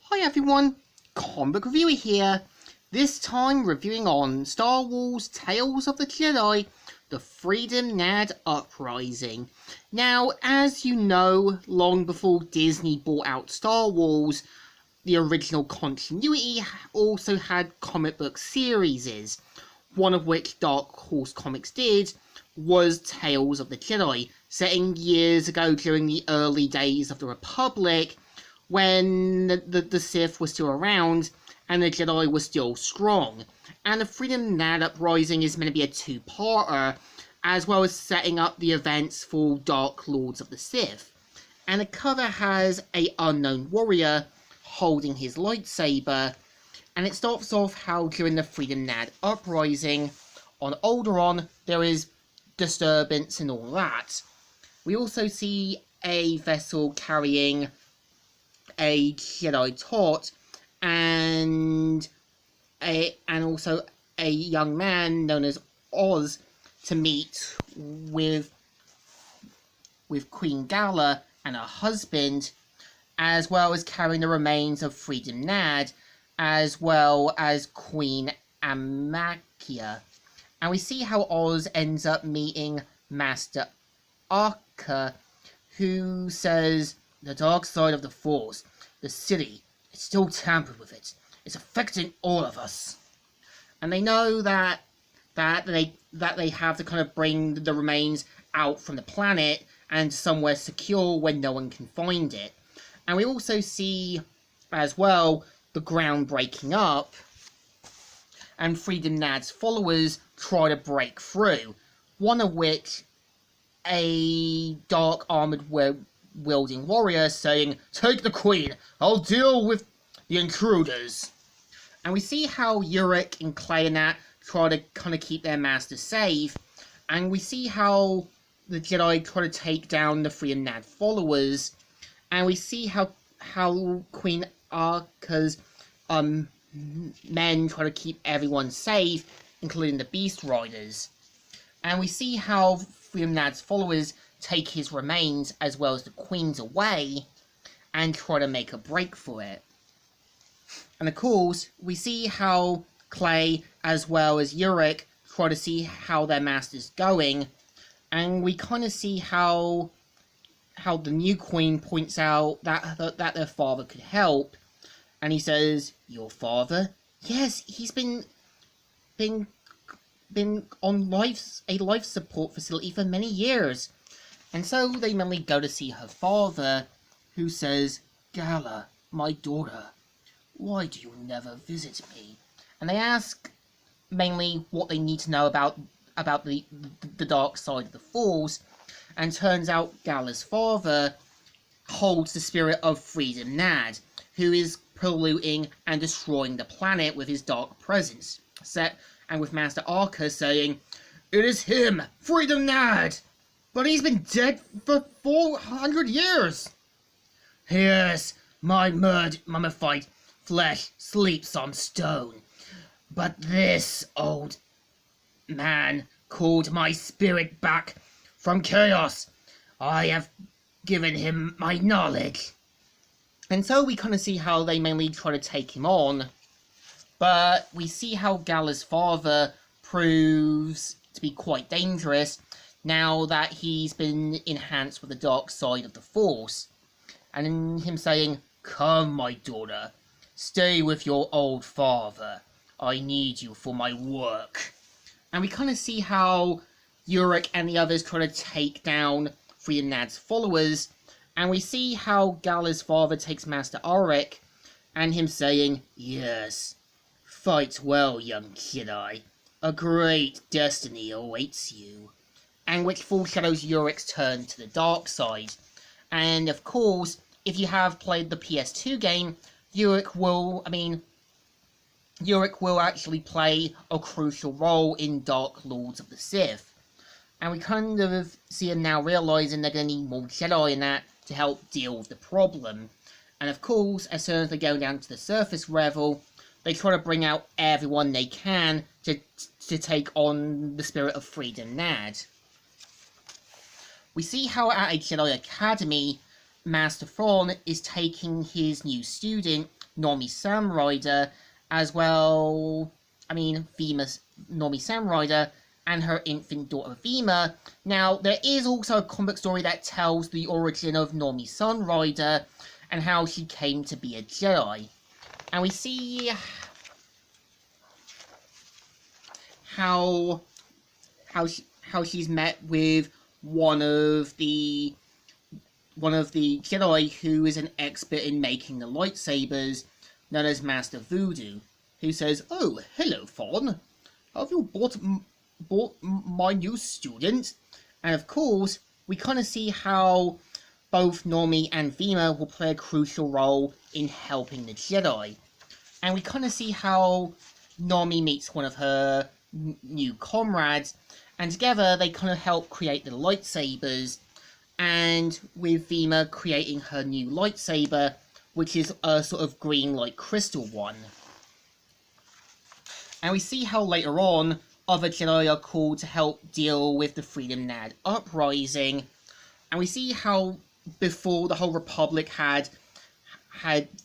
Hi everyone, Comic Reviewer here. This time reviewing on Star Wars Tales of the Jedi, the Freedon Nadd Uprising. Now, as you know, long before Disney bought out Star Wars, the original continuity also had comic book series, one of which Dark Horse Comics did was Tales of the Jedi, setting years ago during the early days of the Republic, when the Sith was still around and the Jedi was still strong. And the Freedon Nadd Uprising is meant to be a two-parter, as well as setting up the events for Dark Lords of the Sith. And the cover has a unknown warrior holding his lightsaber, and it starts off how during the Freedon Nadd Uprising on Alderaan there is disturbance and all that. We also see a vessel carrying a Jedi taught and also a young man known as Oz to meet with Queen Gala and her husband, as well as carrying the remains of Freedon Nadd, as well as Queen Amakia. And we see how Oz ends up meeting Master Arca, who says, "The dark side of the Force, the city, it's still tampered with it. It's affecting all of us." And they know that they have to kind of bring the remains out from the planet and somewhere secure where no one can find it. And we also see as well the ground breaking up, and Freedon Nadd's followers try to break through, one of which a dark armored wielding warrior saying, "Take the queen, I'll deal with the intruders." And we see how Yurik and Clayonat try to kind of keep their master safe, and we see how the Jedi try to take down the Freedon Nadd followers, and we see how Queen Arca's men try to keep everyone safe, including the Beast Riders. And we see how Freedon Nadd's followers take his remains as well as the Queen's away and try to make a break for it. And of course, we see how Clay as well as Yurik try to see how their master's going, and we kind of see how the new Queen points out that their father could help, and he says, "Your father? Yes, he's been on a life support facility for many years." And so they mainly go to see her father, who says, "Gala, my daughter, why do you never visit me?" And they ask mainly what they need to know about the dark side of the Force, and turns out Gala's father holds the spirit of Freedon Nadd, who is polluting and destroying the planet with his dark presence. And with Master Arca saying, "It is him, Freedon Nadd, but he's been dead for 400 years. Yes, my mummified flesh sleeps on stone, but this old man called my spirit back from chaos. I have given him my knowledge." And so we kind of see how they mainly try to take him on, but we see how Gala's father proves to be quite dangerous now that he's been enhanced with the dark side of the Force. And in him saying, "Come, my daughter, stay with your old father. I need you for my work." And we kind of see how Yurik and the others try to take down Freedon Nadd's followers, and we see how Gala's father takes Master Auric, and him saying, "Yes, fight well, young Jedi. A great destiny awaits you." And which foreshadows Yurik's turn to the dark side. And of course, if you have played the PS2 game, Yurik will actually play a crucial role in Dark Lords of the Sith. And we kind of see him now realising they're going to need more Jedi in that to help deal with the problem. And of course, as soon as they go down to the surface level, they try to bring out everyone they can to take on the spirit of Freedon Nadd. We see how at a Jedi Academy, Master Thrawn is taking his new student, Normie Sam Rider, as well, Normie Sam Rider and her infant daughter Vima. Now, there is also a comic story that tells the origin of Normie Sun Rider and how she came to be a Jedi. And we see how she's met with one of the Jedi who is an expert in making the lightsabers, known as Master Voodoo, who says, "Oh, hello, Fawn. Have you bought my new student?" And of course, we kind of see how both Normie and Vima will play a crucial role in helping the Jedi. And we kind of see how Normie meets one of her new comrades, and together they kind of help create the lightsabers, and with Vima creating her new lightsaber, which is a sort of green like crystal one. And we see how later on other Jedi are called to help deal with the Freedon Nadd Uprising, and we see how before the whole Republic had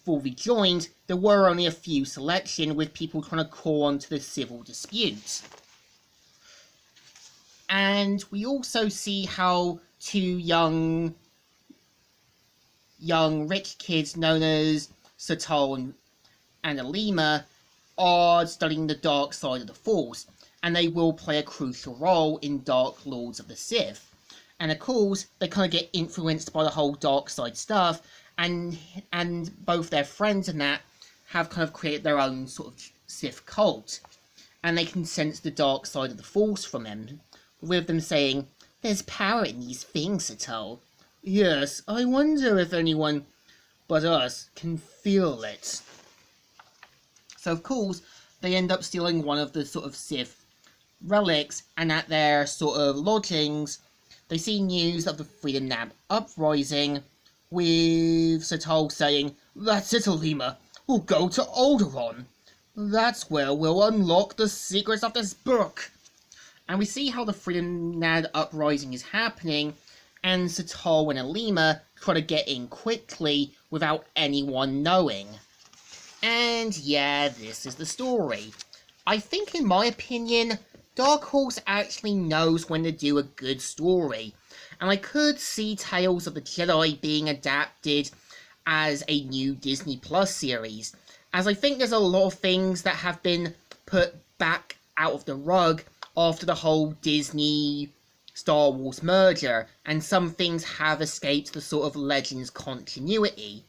fully joined, there were only a few selection, with people trying to call on to the civil disputes. And we also see how two young rich kids known as Satal and Alima are studying the dark side of the Force, and they will play a crucial role in Dark Lords of the Sith. And of course, they kind of get influenced by the whole dark side stuff, and both their friends and that have kind of created their own sort of Sith cult, and they can sense the dark side of the Force from them, with them saying, "There's power in these things, Satal. Yes, I wonder if anyone but us can feel it." So of course, they end up stealing one of the sort of Sith relics, and at their sort of lodgings, they see news of the Freedon Nadd Uprising, with Satal saying, "That's it, Alima. We'll go to Alderaan. That's where we'll unlock the secrets of this book." And we see how the Freedon Nadd Uprising is happening, and Satal and Alima try to get in quickly without anyone knowing. And yeah, this is the story. I think, in my opinion, Dark Horse actually knows when to do a good story, and I could see Tales of the Jedi being adapted as a new Disney Plus series, as I think there's a lot of things that have been put back out of the rug after the whole Disney Star Wars merger, and some things have escaped the sort of Legends continuity.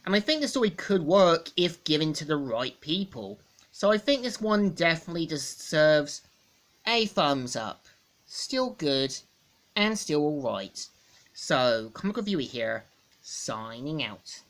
And I think the story could work if given to the right people. So I think this one definitely deserves a thumbs up. Still good, and still alright. So, Comic Reviewer here, signing out.